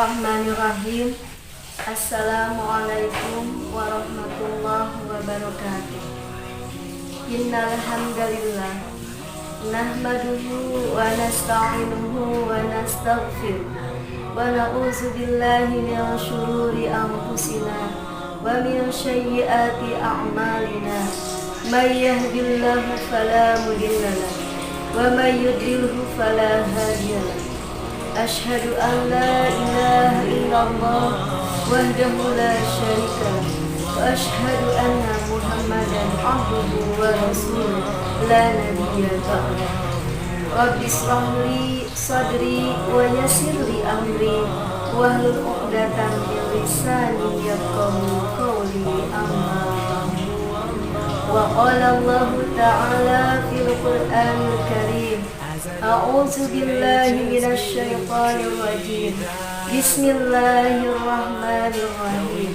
Bismillahirrahmanirrahim. Assalamualaikum warahmatullahi wabarakatuh. Innal hamdalillah nahmaduhu wa nasta'inuhu wa nastaghfiruh wa na'udzu billahi min syururi anfusina wa min sayyiati a'malina. May yahdihillahu fala mudilla lahu wa may yudlilhu fala hadiya lahu. Asyhadu an la ilaha illallah wahdahu la syarika lahu wa asyhadu anna Muhammadan abduhu wa rasuluh la nabiyya ba'dahu. Rabbi ishrah li sadri wa yassir li amri wahlul 'uqdatam min lisani yafqahu qawli. Amma wa qala Allah ta'ala fil Qur'anil Karim. A'udzu billahi minasy syaithanir rajim. Bismillahirrahmanirrahim.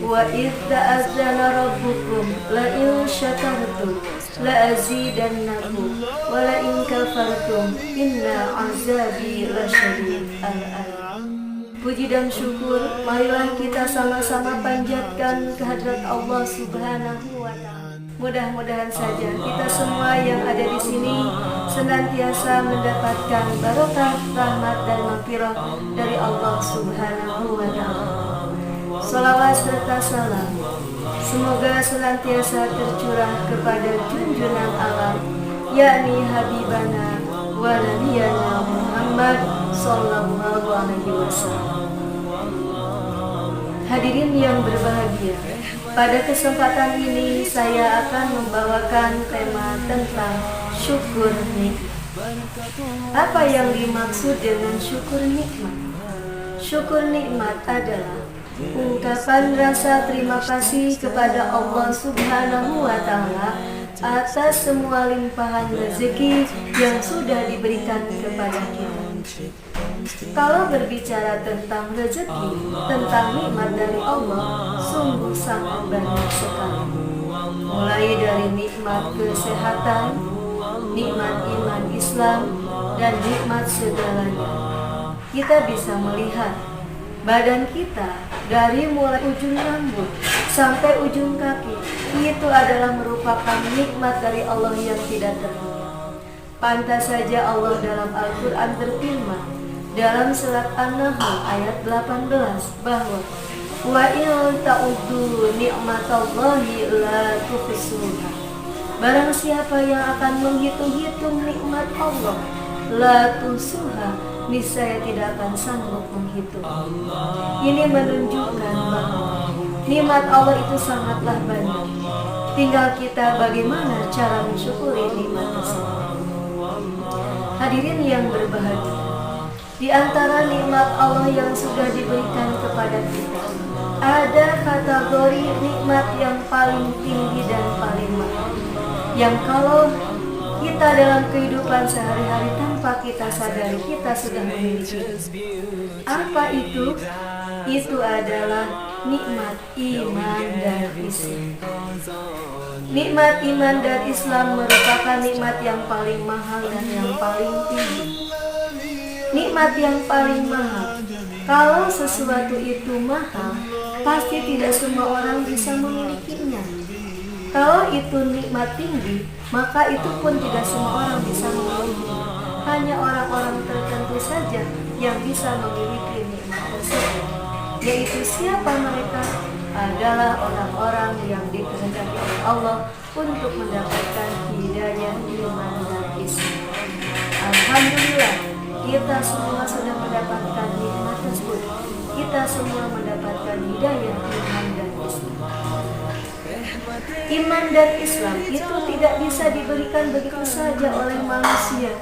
Wa idz ta'azzana rabbukum la in syakartum la azidannakum wa la in kafartum inna 'azabi lasyadid. Al-ayat. Puji dan syukur marilah kita sama-sama panjatkan kehadrat Allah Subhanahu wa ta'ala. Mudah-mudahan saja kita semua yang ada di sini senantiasa mendapatkan barokah, rahmat dan maghfirah dari Allah Subhanahu wa ta'ala. Salawat serta salam semoga senantiasa tercurah kepada junjungan alam, yakni Habibana wa Nabiyana Muhammad sallallahu alaihi wasallam. Hadirin yang berbahagia, pada kesempatan ini saya akan membawakan tema tentang syukur nikmat. Apa yang dimaksud dengan syukur nikmat? Syukur nikmat adalah ungkapan rasa terima kasih kepada Allah Subhanahu wa ta'ala atas semua limpahan rezeki yang sudah diberikan kepada kita. Kalau berbicara tentang rezeki, tentang nikmat dari Allah, sungguh sangat banyak sekali. Mulai dari nikmat kesehatan, nikmat iman Islam, dan nikmat segalanya. Kita bisa melihat badan kita dari mulai ujung rambut sampai ujung kaki, itu adalah merupakan nikmat dari Allah yang tidak terhingga. Pantas saja Allah dalam Al-Quran berfirman dalam surat An-Nahl ayat 18 bahwa wa in ta'uddu ni'matallahi la tuhsuha. Barang siapa yang akan menghitung-hitung nikmat Allah, la tuhsuha, niscaya tidak akan sanggup menghitung. Ini menunjukkan bahwa nikmat Allah itu sangatlah banyak. Tinggal kita bagaimana cara mensyukuri nikmat tersebut. Hadirin yang berbahagia, di antara nikmat Allah yang sudah diberikan kepada kita, ada kategori nikmat yang paling tinggi dan paling mahal, yang kalau kita dalam kehidupan sehari-hari tanpa kita sadari kita sudah memiliki. Apa itu? Itu adalah nikmat iman dan Islam. Nikmat iman dan Islam merupakan nikmat yang paling mahal dan yang paling tinggi. Nikmat yang paling mahal. Kalau sesuatu itu mahal, pasti tidak semua orang bisa memilikinya. Kalau itu nikmat tinggi, maka itu pun tidak semua orang bisa memilikinya. Hanya orang-orang tertentu saja yang bisa memiliki nikmat tersebut. Yaitu siapa mereka? Adalah orang-orang yang dikehendaki oleh Allah untuk mendapatkan hidayah iman dan Islam. Alhamdulillah, kita semua sudah mendapatkan nikmat tersebut. Kita semua mendapatkan hidayah iman dan Islam. Iman dan Islam itu tidak bisa diberikan begitu saja oleh manusia,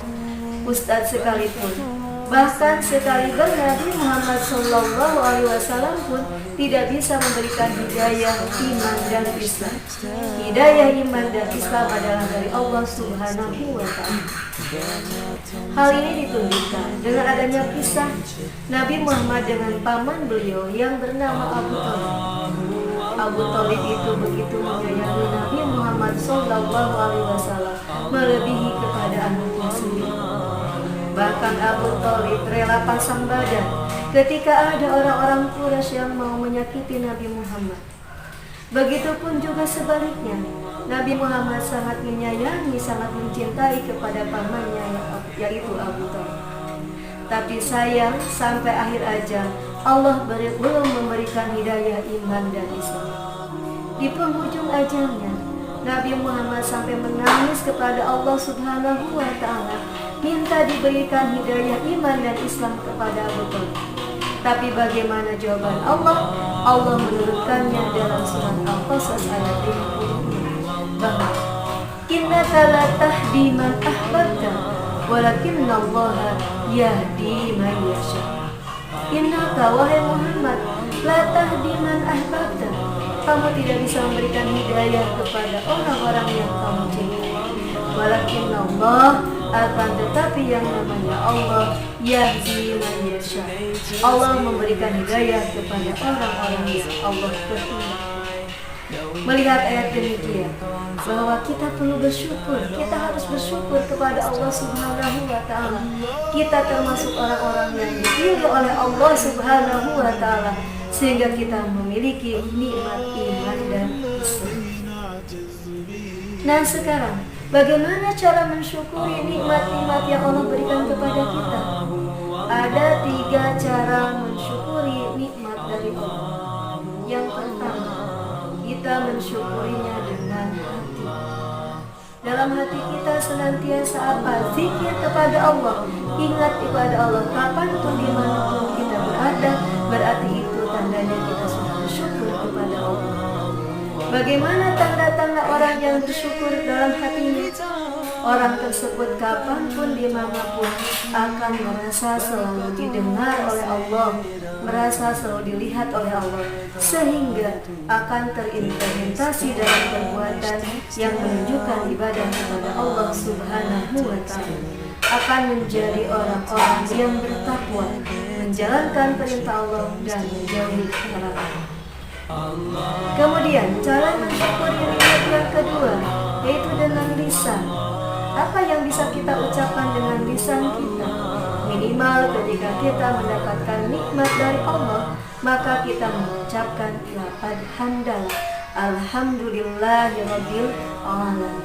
Ustadz sekalipun. Bahkan sekalipun Nabi Muhammad SAW pun tidak bisa memberikan hidayah iman dan Islam. Hidayah iman dan Islam adalah dari Allah Subhanahu wa ta'ala. Hal ini ditunjukkan dengan adanya kisah Nabi Muhammad dengan paman beliau yang bernama Abu Thalib. Abu Thalib itu begitu menyayangi Nabi Muhammad SAW melebihi kepada anaknya sendiri. Bahkan Abu Thalib rela pasang badan ketika ada orang-orang Quraisy yang mau menyakiti Nabi Muhammad. Begitupun juga sebaliknya, Nabi Muhammad sangat menyayangi, sangat mencintai kepada pamannya yaitu Abu Thalib. Tapi sayang, sampai akhir ajal Allah belum memberikan hidayah iman dan Islam. Di penghujung ajalnya, Nabi Muhammad sampai menangis kepada Allah Subhanahu wa Ta'ala, minta diberikan hidayah iman dan Islam kepada Abu Thalib. Tapi bagaimana jawaban Allah? Allah menurunkannya dalam surat Al-Qasas ayat 50 bahwa innaka la tahdi man ahbabta walakinnallaha yahdi man yasha. Innaka wahai Muhammad la tahdi man ahbabta, kamu tidak bisa memberikan hidayah kepada orang-orang yang kamu cintai. Walakinnallah, akan tetapi yang namanya Allah yahdi man yasha, Allah memberikan hidayah kepada orang-orang yang Allah kehendaki. Melihat ayat demikian, bahwa kita perlu bersyukur, kita harus bersyukur kepada Allah Subhanahu wa Ta'ala. Kita termasuk orang-orang yang dipilih oleh Allah Subhanahu wa Ta'ala, sehingga kita memiliki nikmat iman dan Islam. Nah sekarang, bagaimana cara mensyukuri nikmat-nikmat yang Allah berikan kepada kita? Ada 3 cara mensyukuri nikmat dari Allah. Yang pertama, kita mensyukurinya dengan hati. Dalam hati kita senantiasa apa? Zikir kepada Allah, ingat kepada Allah. Kapanpun dimanapun kita berada, berarti itu tandanya kita sudah bersyukur kepada Allah. Bagaimana tanda-tanda orang yang bersyukur dalam hatinya? Orang tersebut kapanpun dimanapun akan merasa selalu didengar oleh Allah, merasa selalu dilihat oleh Allah, sehingga akan terimplementasi dalam perbuatan yang menunjukkan ibadah kepada Allah Subhanahu wa Ta'ala. Akan menjadi orang-orang yang bertakwa, menjalankan perintah Allah dan menjauhi larangan. Kemudian cara mensyukuri nikmat yang kedua yaitu dengan lisan. Apa yang bisa kita ucapkan dengan lisan kita? Minimal ketika kita mendapatkan nikmat dari Allah, maka kita mengucapkan lafaz hamdalah, alhamdulillahirabbil alamin.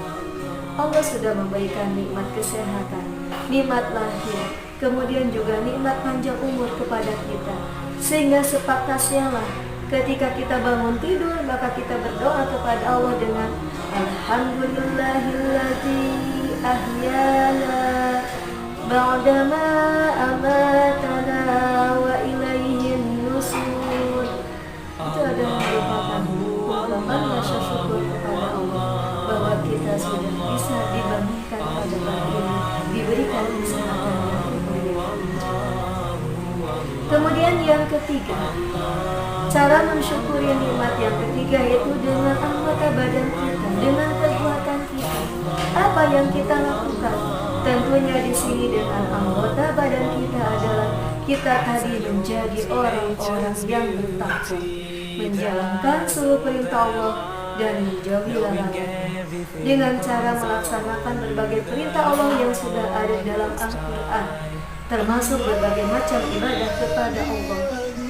Allah sudah memberikan nikmat kesehatan, nikmat lahir, kemudian juga nikmat panjang umur kepada kita. Sehingga sepatutnya ketika kita bangun tidur, maka kita berdoa kepada Allah dengan alhamdulillahilladzi ahyana ba'dama amatana wa ilaihin nusur. Itu adalah merupakan ungkapan rasa syukur kepada Allah bahwa kita sudah bisa dibangunkan pada pagi ini, diberikan kesehatan yang diberikan. Kemudian yang ketiga, cara mensyukuri nikmat yang ketiga yaitu dengan anggota badan kita, dengan perbuatan kita. Apa yang kita lakukan? Tentunya di sini dengan anggota badan kita adalah kita tadi menjadi orang-orang yang bertakwa, menjalankan seluruh perintah Allah dan menjauhi larangan. Dengan cara melaksanakan berbagai perintah Allah yang sudah ada dalam Al-Quran, termasuk berbagai macam ibadah kepada Allah,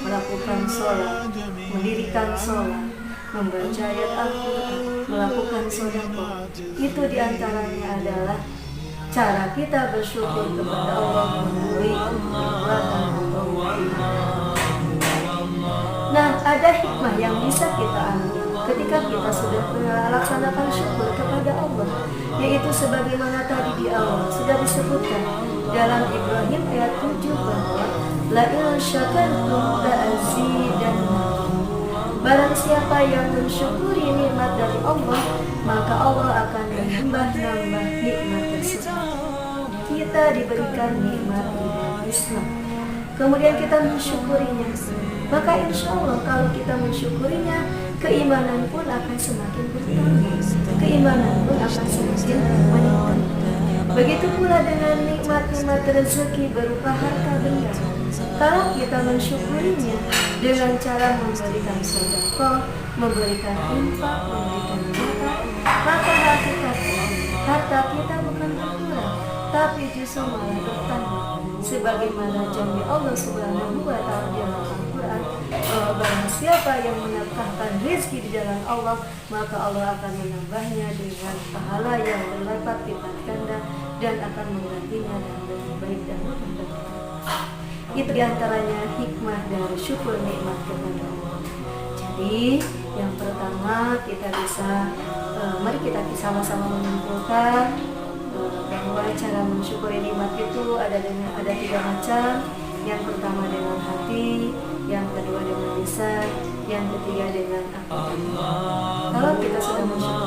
melakukan sholat, mendirikan sholat, membaca ayat Al-Quran, melakukan sedekah. Itu diantaranya adalah cara kita bersyukur kepada Allah melalui perbuatan atau ibadah. Nah, ada hikmah yang bisa kita ambil ketika kita sudah melaksanakan syukur kepada Allah, yaitu sebagaimana tadi di awal sudah disebutkan dalam Ibrahim ayat 7 bahwa la in syakartum la azidannakum. Barang siapa yang mensyukuri nikmat dari Allah, maka Allah akan menambah-nambah nikmat tersebut. Kita diberikan nikmat Islam, kemudian kita mensyukurinya, maka insya Allah kalau kita mensyukurinya, keimanan pun akan semakin bertambah, keimanan pun akan semakin meningkat. Begitu pula dengan nikmat-nikmat rezeki berupa harta benda. Kalau kita mensyukurinya dengan cara memberikan sedekah, memberikan infak, memberikan zakat, maka hakikatnya harta kita bukan berkurang, tapi justru malah bertambah. Sebagaimana janji Allah Subhanahu wa Ta'ala di dalam Al-Quran, barang siapa yang menafkahkan rezeki di jalan Allah, maka Allah akan menambahnya dengan pahala yang berlipat-lipat ganda dan akan menggantinya dengan lebih baik dan lebih baik. Itu diantaranya hikmah dari syukur nikmat kepada Allah. Jadi yang pertama kita bisa mari kita sama-sama menyimpulkan bahwa cara mensyukuri nikmat itu ada 3 macam. Yang pertama dengan hati, yang kedua dengan lisan, yang ketiga dengan akal. Kalau kita sudah mensyukuri